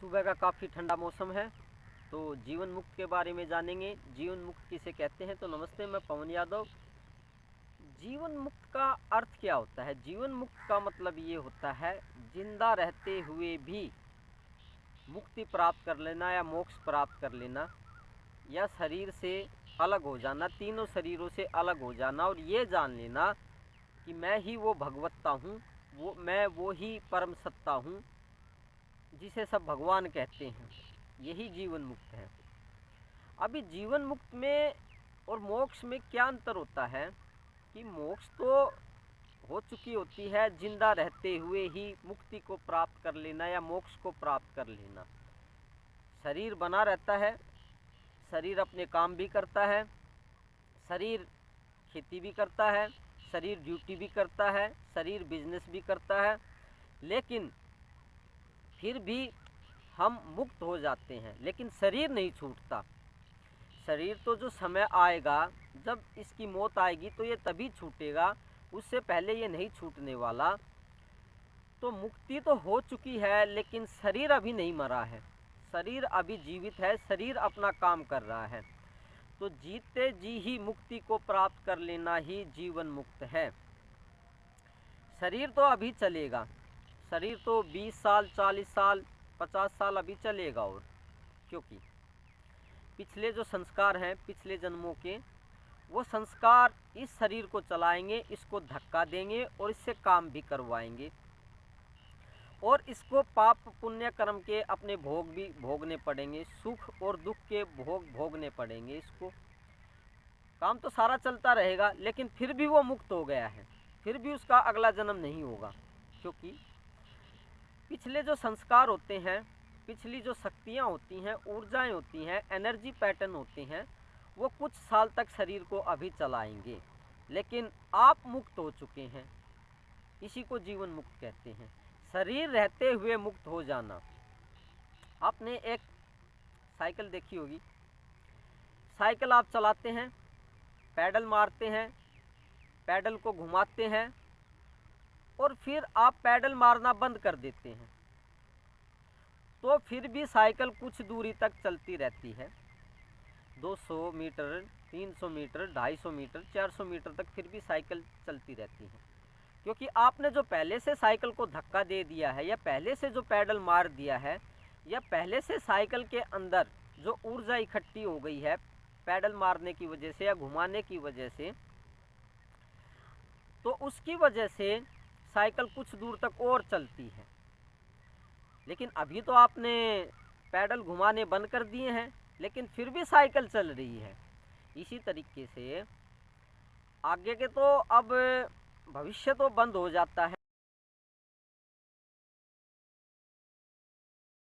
सुबह का काफ़ी ठंडा मौसम है, तो जीवन मुक्त के बारे में जानेंगे। जीवन मुक्त किसे कहते हैं? तो नमस्ते, मैं पवन यादव। जीवन मुक्त का अर्थ क्या होता है? जीवन मुक्त का मतलब ये होता है जिंदा रहते हुए भी मुक्ति प्राप्त कर लेना या मोक्ष प्राप्त कर लेना, या शरीर से अलग हो जाना, तीनों शरीरों से अलग हो जाना और ये जान लेना कि मैं ही वो भगवत्ता हूँ, वो ही परम सत्ता हूँ, जिसे सब भगवान कहते हैं। यही जीवन मुक्त है। अभी जीवन मुक्त में और मोक्ष में क्या अंतर होता है कि मोक्ष तो हो चुकी होती है, जिंदा रहते हुए ही मुक्ति को प्राप्त कर लेना या मोक्ष को प्राप्त कर लेना। शरीर बना रहता है, शरीर अपने काम भी करता है, शरीर खेती भी करता है, शरीर ड्यूटी भी करता है, शरीर बिजनेस भी करता है, लेकिन फिर भी हम मुक्त हो जाते हैं, लेकिन शरीर नहीं छूटता। शरीर तो जो समय आएगा, जब इसकी मौत आएगी तो ये तभी छूटेगा, उससे पहले ये नहीं छूटने वाला। तो मुक्ति तो हो चुकी है, लेकिन शरीर अभी नहीं मरा है, शरीर अभी जीवित है, शरीर अपना काम कर रहा है। तो जीते जी ही मुक्ति को प्राप्त कर लेना ही जीवन मुक्त है। शरीर तो अभी चलेगा, शरीर तो 20 साल, 40 साल, 50 साल अभी चलेगा, और क्योंकि पिछले जो संस्कार हैं पिछले जन्मों के, वो संस्कार इस शरीर को चलाएंगे, इसको धक्का देंगे और इससे काम भी करवाएंगे, और इसको पाप पुण्य कर्म के अपने भोग भी भोगने पड़ेंगे, सुख और दुख के भोग भोगने पड़ेंगे। इसको काम तो सारा चलता रहेगा, लेकिन फिर भी वो मुक्त हो गया है, फिर भी उसका अगला जन्म नहीं होगा, क्योंकि पिछले जो संस्कार होते हैं, पिछली जो शक्तियाँ होती हैं, ऊर्जाएं होती हैं, एनर्जी पैटर्न होते हैं, वो कुछ साल तक शरीर को अभी चलाएंगे, लेकिन आप मुक्त हो चुके हैं। इसी को जीवन मुक्त कहते हैं, शरीर रहते हुए मुक्त हो जाना। आपने एक साइकिल देखी होगी, साइकिल आप चलाते हैं, पैडल मारते हैं, पैडल को घुमाते हैं, और फिर आप पैडल मारना बंद कर देते हैं, तो फिर भी साइकिल कुछ दूरी तक चलती रहती है। 200 मीटर, 300 मीटर, 250 मीटर, 400 मीटर तक फिर भी साइकिल चलती रहती है, क्योंकि आपने जो पहले से साइकिल को धक्का दे दिया है, या पहले से जो पैडल मार दिया है, या पहले से साइकिल के अंदर जो ऊर्जा इकट्ठी हो गई है पैडल मारने की वजह से या घुमाने की वजह से, तो उसकी वजह से साइकिल कुछ दूर तक और चलती है। लेकिन अभी तो आपने पैडल घुमाने बंद कर दिए हैं, लेकिन फिर भी साइकिल चल रही है। इसी तरीके से आगे के तो अब भविष्य तो बंद हो जाता